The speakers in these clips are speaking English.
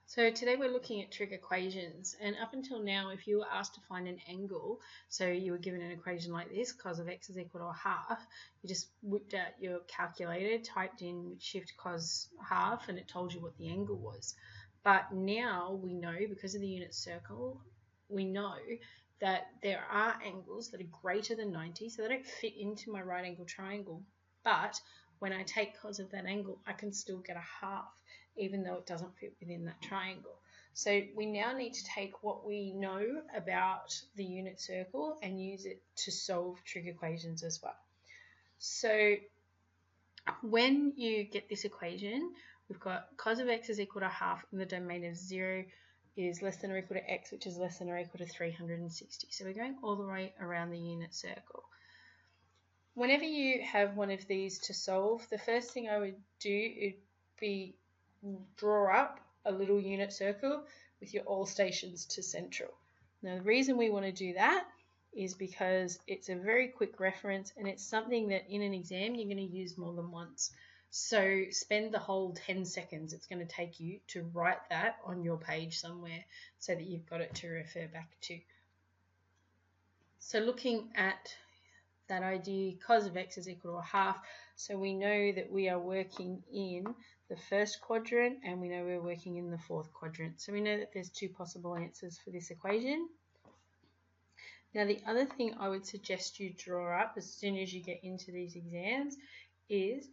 So today we're looking at trig equations, and up until now, if you were asked to find an angle, so you were given an equation like this, cos of x is equal to a half, you just whipped out your calculator, typed in shift cos half, and it told you what the angle was. But now we know, because of the unit circle, we know that there are angles that are greater than 90, so they don't fit into my right angle triangle, but when I take cos of that angle, I can still get a half, even though it doesn't fit within that triangle. So we now need to take what we know about the unit circle and use it to solve trig equations as well. So when you get this equation, we've got cos of x is equal to half in the domain of 0 is less than or equal to x, which is less than or equal to 360. So we're going all the way around the unit circle. Whenever you have one of these to solve, the first thing I would do would be draw up a little unit circle with your all stations to central. Now the reason we want to do that is because it's a very quick reference and it's something that in an exam you're going to use more than once. So spend the whole 10 seconds it's going to take you to write that on your page somewhere so that you've got it to refer back to. So looking at that idea, cos of x is equal to a half, so we know that we are working in the first quadrant and we know we're working in the fourth quadrant. So we know that there's two possible answers for this equation. Now the other thing I would suggest you draw up as soon as you get into these exams is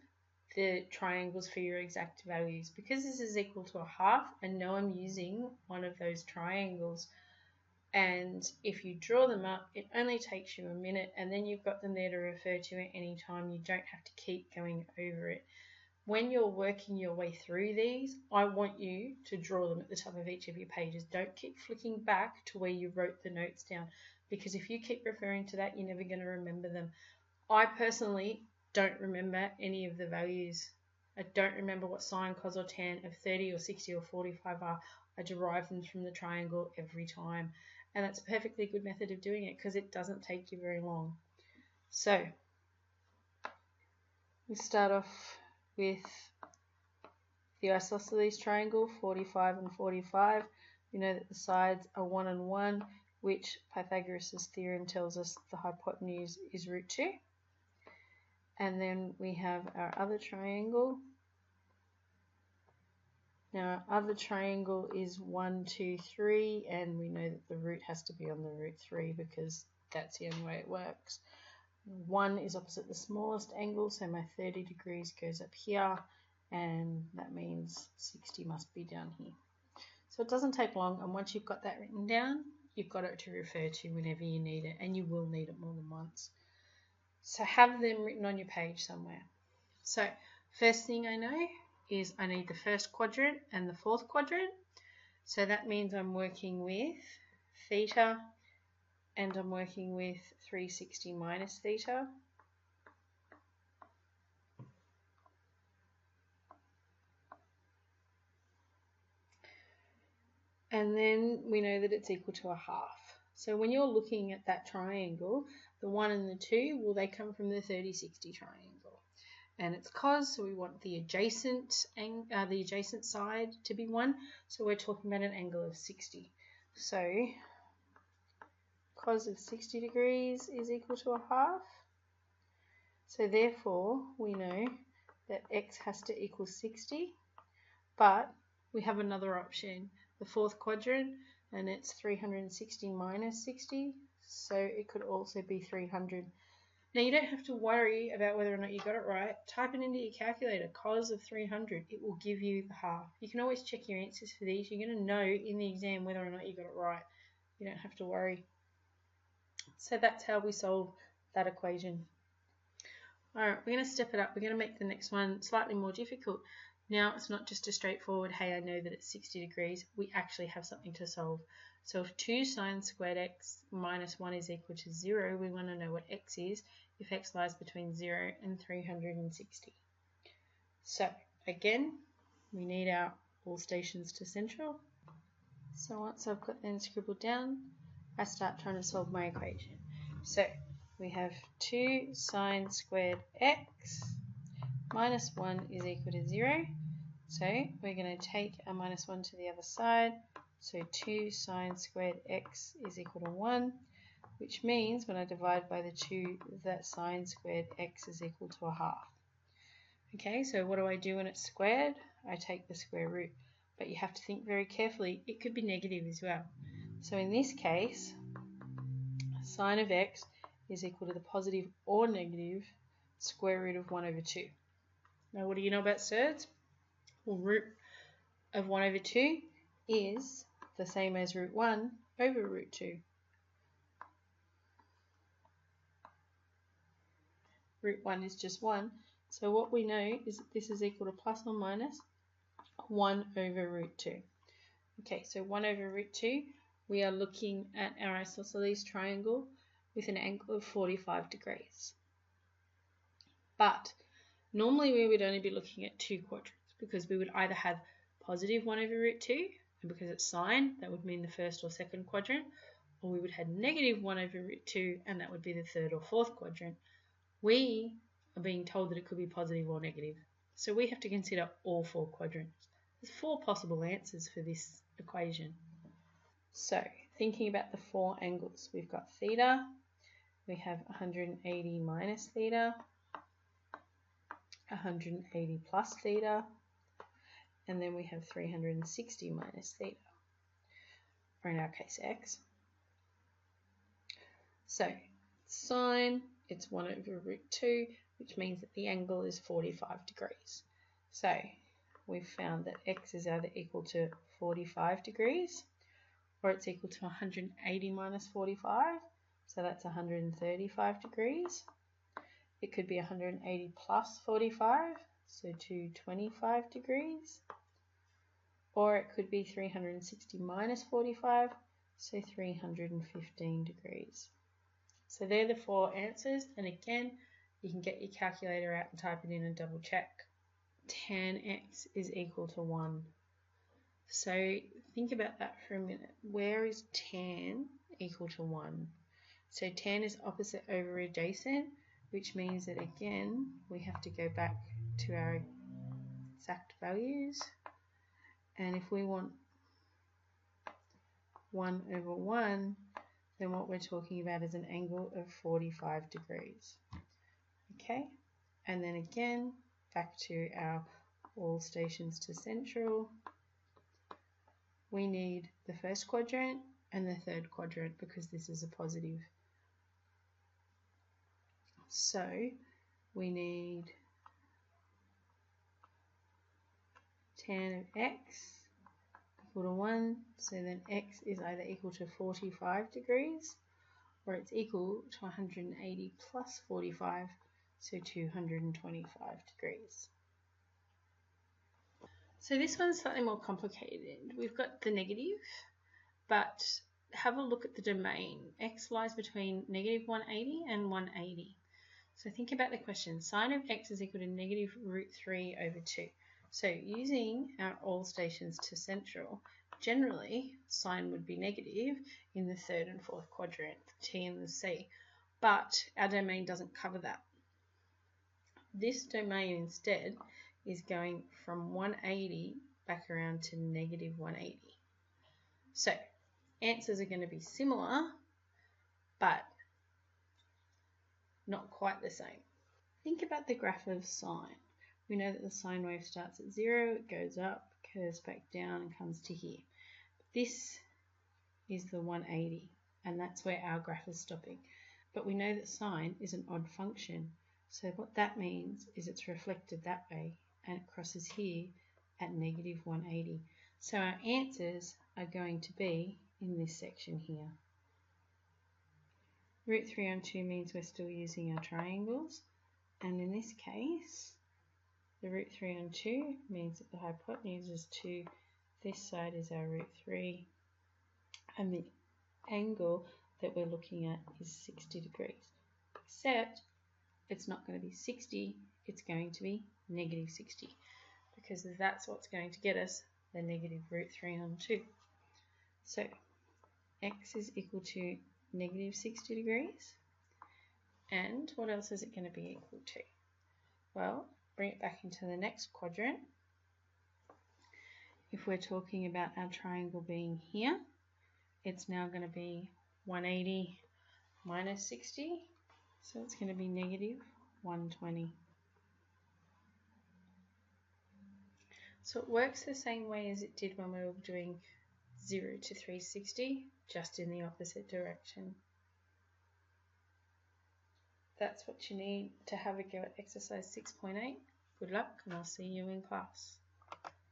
the triangles for your exact values. Because this is equal to a half, and now I'm using one of those triangles, and if you draw them up, it only takes you a minute and then you've got them there to refer to at any time. You don't have to keep going over it. When you're working your way through these, I want you to draw them at the top of each of your pages. Don't keep flicking back to where you wrote the notes down, because if you keep referring to that, you're never going to remember them. I personally don't remember any of the values. I don't remember what sine, cos or tan of 30 or 60 or 45 are. I derive them from the triangle every time. And that's a perfectly good method of doing it because it doesn't take you very long. So we start off with the isosceles triangle, 45 and 45. We know that the sides are 1 and 1, which Pythagoras' theorem tells us the hypotenuse is root 2. And then we have our other triangle. Now our other triangle is 1, 2, 3, and we know that the root has to be on the root 3 because that's the only way it works. 1 is opposite the smallest angle, so my 30 degrees goes up here, and that means 60 must be down here. So it doesn't take long, and once you've got that written down, you've got it to refer to whenever you need it, and you will need it more than once. So have them written on your page somewhere. So first thing I know is I need the first quadrant and the fourth quadrant. So that means I'm working with theta and I'm working with 360 minus theta. And then we know that it's equal to a half. So when you're looking at that triangle, the 1 and the 2, well, they come from the 30-60 triangle. And it's cos, so we want the adjacent side to be 1. So we're talking about an angle of 60. So cos of 60 degrees is equal to a half. So therefore, we know that x has to equal 60. But we have another option, the fourth quadrant, and it's 360 minus 60. So it could also be 300. Now you don't have to worry about whether or not you got it right. Type it into your calculator, cos of 300. It will give you the half. You can always check your answers for these. You're going to know in the exam whether or not you got it right. You don't have to worry. So that's how we solve that equation. Alright, we're going to step it up. We're going to make the next one slightly more difficult. Now it's not just a straightforward, hey, I know that it's 60 degrees. We actually have something to solve. So if 2 sine squared x minus 1 is equal to 0, we want to know what x is if x lies between 0 and 360. So again, we need our all stations to central. So once I've got them scribbled down, I start trying to solve my equation. So we have 2 sine squared x minus 1 is equal to 0. So we're going to take our minus 1 to the other side. So 2 sine squared x is equal to 1, which means when I divide by the 2, that sine squared x is equal to a half. Okay, so what do I do when it's squared? I take the square root. But you have to think very carefully. It could be negative as well. So in this case, sine of x is equal to the positive or negative square root of 1 over 2. Now, what do you know about surds? Well, root of 1 over 2 is the same as root 1 over root 2. Root 1 is just 1. So what we know is that this is equal to plus or minus 1 over root 2. Okay, so 1 over root 2, we are looking at our isosceles triangle with an angle of 45 degrees. But normally we would only be looking at 2 quadrants because we would either have positive 1 over root 2, and because it's sine, that would mean the first or second quadrant, or we would have negative 1 over root 2, and that would be the third or fourth quadrant. We are being told that it could be positive or negative, so we have to consider all 4 quadrants. There's 4 possible answers for this equation. So, thinking about the 4 angles, we've got theta, we have 180 minus theta, 180 plus theta, and then we have 360 minus theta, or in our case x. So sine, it's 1 over root 2, which means that the angle is 45 degrees. So we've found that x is either equal to 45 degrees or it's equal to 180 minus 45, so that's 135 degrees. It could be 180 plus 45, so 225 degrees. Or it could be 360 minus 45, so 315 degrees. So they're the 4 answers, and again, you can get your calculator out and type it in and double check. Tan x is equal to 1. So think about that for a minute. Where is tan equal to 1? So tan is opposite over adjacent, which means that again, we have to go back to our exact values. And if we want 1 over 1, then what we're talking about is an angle of 45 degrees. Okay, and then again, back to our all stations to central. We need the first quadrant and the third quadrant because this is a positive. So we need tan of x equal to 1, so then x is either equal to 45 degrees or it's equal to 180 plus 45, so 225 degrees. So this one's slightly more complicated. We've got the negative, but have a look at the domain. X lies between negative 180 and 180. So think about the question. Sine of x is equal to negative root 3 over 2. So using our all stations to central, generally sine would be negative in the third and fourth quadrant, the T and the C, but our domain doesn't cover that. This domain instead is going from 180 back around to negative 180. So answers are going to be similar, but not quite the same. Think about the graph of sine. We know that the sine wave starts at 0, it goes up, curves back down and comes to here. This is the 180, and that's where our graph is stopping. But we know that sine is an odd function, so what that means is it's reflected that way and it crosses here at negative 180. So our answers are going to be in this section here. Root 3 on 2 means we're still using our triangles, and in this case, the root 3 on 2 means that the hypotenuse is 2, this side is our root 3, and the angle that we're looking at is 60 degrees, except it's not going to be 60, it's going to be negative 60, because that's what's going to get us the negative root 3 on 2. So x is equal to negative 60 degrees, and what else is it going to be equal to? Well, bring it back into the next quadrant. if we're talking about our triangle being here, it's now going to be 180 minus 60, so it's going to be negative 120. So it works the same way as it did when we were doing 0 to 360, just in the opposite direction. That's what you need to have a go at exercise 6.8. Good luck, and I'll see you in class.